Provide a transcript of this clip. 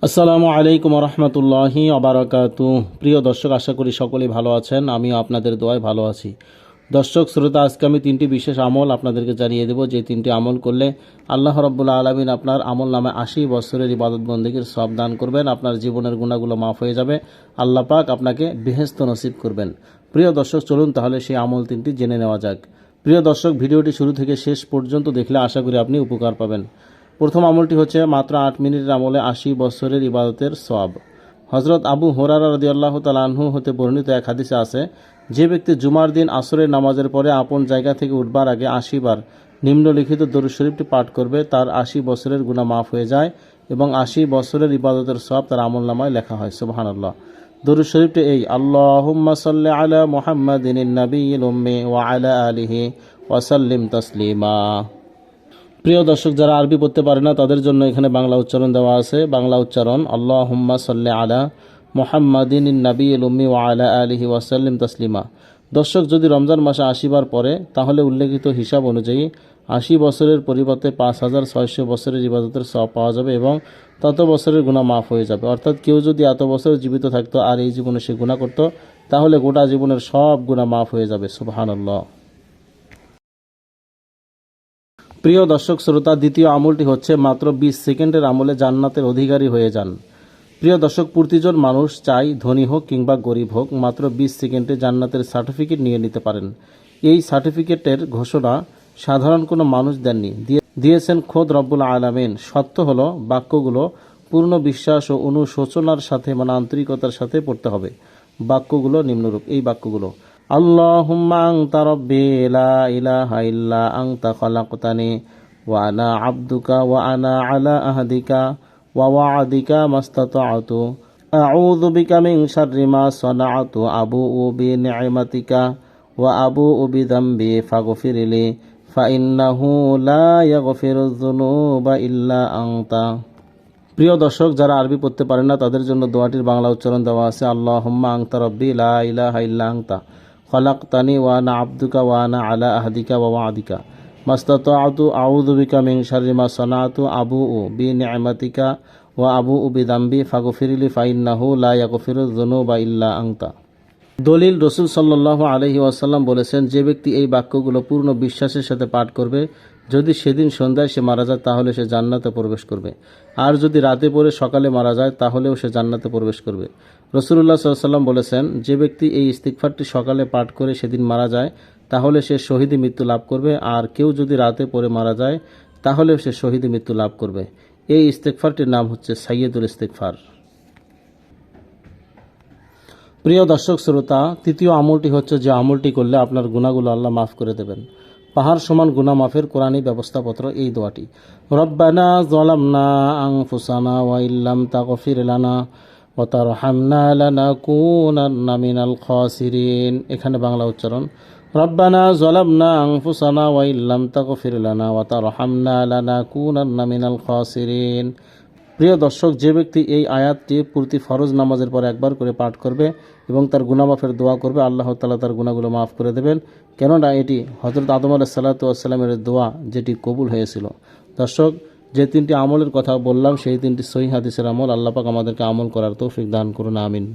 আসসালামু আলাইকুম রহমতুল্লাহি আবারাকাতু। প্রিয় দর্শক, আশা করি সকলেই ভালো আছেন। আমিও আপনাদের দোয়ায় ভালো আছি। দর্শক শ্রোতা, আজকে আমি তিনটি বিশেষ আমল আপনাদেরকে জানিয়ে দেব, যে তিনটি আমল করলে আল্লাহ রাব্বুল আলামিন আপনার আমল নামে 80 বছরের ইবাদত বন্দেগীর সওয়াব দান করবেন। আপনার জীবনের গুনাহগুলো মাফ হয়ে যাবে। আল্লাহ পাক আপনাকে বেহেশত নসিব করবেন। প্রিয় দর্শক, চলুন তাহলে সেই আমল তিনটি জেনে নেওয়া যাক। প্রিয় দর্শক, ভিডিওটি শুরু থেকে শেষ পর্যন্ত দেখলে আশা করি আপনি উপকার পাবেন। প্রথম আমলটি হচ্ছে মাত্র 8 মিনিটের আমলে 80 বছরের ইবাদতের সওয়াব। হযরত আবু হুরায়রা রাদিয়াল্লাহু তাআলা আনহু হতে বর্ণিত এক হাদিসে আছে, যে ব্যক্তি জুমার দিন আসরের নামাজের পরে আপন জায়গা থেকে উঠবার আগে 80 বার নিম্নলিখিত দরুদ শরীফটি পাঠ করবে, তার 80 বছরের গুনাহ মাফ হয়ে যায় এবং 80 বছরের ইবাদতের সওয়াব তার আমলনামায় লেখা হয়। সুবহানাল্লাহ। দরুদ শরীফটি এই: আল্লাহুম্মা সাল্লি আলা মুহাম্মাদিন নাবিয়্যিল উম্মি ওয়া আলা আলিহি ওয়া সাল্লিম তাসলিমা। প্রিয় দর্শক, যারা আরবি পড়তে পারে না তাদের জন্য এখানে বাংলা উচ্চারণ দেওয়া আছে। বাংলা উচ্চারণ: আল্লাহুম্মা সাল্লি আলা মুহাম্মাদিন নাবিয়্যিল উম্মি ওয়া আলা আলিহি ওয়া সাল্লিম তাসলিমা। দর্শক, যদি রমজান মাসে 80 বার পড়ে তাহলে উল্লেখিত হিসাব অনুযায়ী 80 বছরের পরিবর্তে 5600 বছরের ইবাদতের সওয়াব পাওয়া যাবে এবং তত বছরের গুনাহ মাফ হয়ে যাবে। অর্থাৎ কেউ যদি এত বছর জীবিত থাকতো আর এই জীবনে সে গুনাহ করত, তাহলে গোটা জীবনের সব গুনাহ মাফ হয়ে যাবে। সুবহানাল্লাহ। প্রিয় দর্শক শ্রোতা, দ্বিতীয় আমলটি হচ্ছে মাত্র 20 সেকেন্ডের আমলে জান্নাতের অধিকারী হয়ে যান। প্রিয় দর্শক, প্রতিজন মানুষ চাই ধনী হোক কিংবা গরিব হোক, মাত্র 20 সেকেন্ডে জান্নাতের সার্টিফিকেট নিয়ে নিতে পারেন। এই সার্টিফিকেটের ঘোষণা সাধারণ কোনো মানুষ দেননি, দিয়েছেন খোদ রব্বুল আলামিন। সত্য হলো, বাক্যগুলো পূর্ণ বিশ্বাস ও অনুশোচনার সাথে আন্তরিকতার সাথে পড়তে হবে। বাক্যগুলো নিম্নরূপ: এই বাক্যগুলো: আল্লাহুম্মা আনতা রাব্বি লা ইলাহা ইল্লা আনতা খালাকতানি ওয়া আনা আবদুকা ওয়া আনা আলা আহদিকা ওয়া ওয়া'দিকা মাস্তাতা'তু আউযু বিকা মিন শাররি মা সানা'তু আবুউ বিনি'মাতিকা ওয়া আবুউ বিযামবি ফাগফিরলি ফাইন্নাহু লা ইয়াগফিরুয যুনুবা ইল্লা আনতা। প্রিয় দর্শক, যারা আরবি পড়তে পারেন না তাদের জন্য দোয়াটির বাংলা উচ্চারণ দেওয়া আছে: আল্লাহুম্মা আনতা রাব্বি লা ইলাহা ইল্লা আনতা খালাকতানি ওয়া আনা আবদুকা ওয়া আনা আলা আহদিকা ওয়া ওয়া'দিকা মাস্তাতা'তু আউযু বিকা মিন শাররি মা সানা'তু আবুউ বিনি'মাতিকা ওয়া আবুউ বিযামবি ফাগফিরলি ফাইন্নাহু লা ইয়াগফিরুয যুনুবা ইল্লা আনতা। দলিল: রাসূল সাল্লাল্লাহু আলাইহি ওয়াসাল্লাম বলেছেন, যে ব্যক্তি এই বাক্যগুলো পূর্ণ বিশ্বাসের সাথে পাঠ করবে, যদি সেদিন সন্ধ্যায় সে মারা যায় তাহলে সে জান্নাতে প্রবেশ করবে, আর যদি রাতে পড়ে সকালে মারা যায় তাহলেও সে জান্নাতে প্রবেশ করবে। রাসূলুল্লাহ সাল্লাল্লাহু আলাইহি ওয়াসাল্লাম বলেছেন, যে ব্যক্তি এই ইস্তিগফারটি সকালে পাঠ করে সেদিন মারা যায় তাহলে সে শহীদি মৃত্যু লাভ করবে, আর কেউ যদি রাতে পড়ে মারা যায় তাহলেও সে শহীদি মৃত্যু লাভ করবে। এই ইস্তিগফারটির নাম হচ্ছে সাইয়্যিদুল ইস্তিগফার। প্রিয় দর্শক শ্রোতা, তৃতীয় আমলটি হচ্ছে যে আমলটি করলে আপনার গুনাহগুলো আল্লাহ মাফ করে দেবেন। পাহাড় সমান গুনাহ মাফের কোরআনী ব্যবস্থাপত্র এই দোয়াটি: রব্বানা যালামনা আনফুসানা ওয়া ইল্লাম তাগফির লানা ওয়া তারহামনা লানাকুনান্না মিনাল খাসিরিন। এখানে বাংলা উচ্চারণ: রব্বানা যালামনা আনফুসানা ওয়া ইল্লাম তাগফির লানা ওয়া তারহামনা লানাকুনান্না মিনাল খাসিরিন। প্রিয় দর্শক, যে ব্যক্তি এই আয়াতটি প্রতি ফরজ নামাজের পর একবার করে পাঠ করবে এবং তার গুনাহ মাফের দোয়া করবে, আল্লাহ তাআলা তার গুনাহগুলো মাফ করে দেবেন। কেননা এটি হযরত আদম আলাইহিস সালাতু ওয়াস সালামের দোয়া, যেটি কবুল হয়েছিল। দর্শক, যে তিনটি আমলের কথা বললাম সেই তিনটি সহিহ হাদিসের আমল। আল্লাহ পাক আমাদেরকে আমল করার তৌফিক দান করুন। আমিন।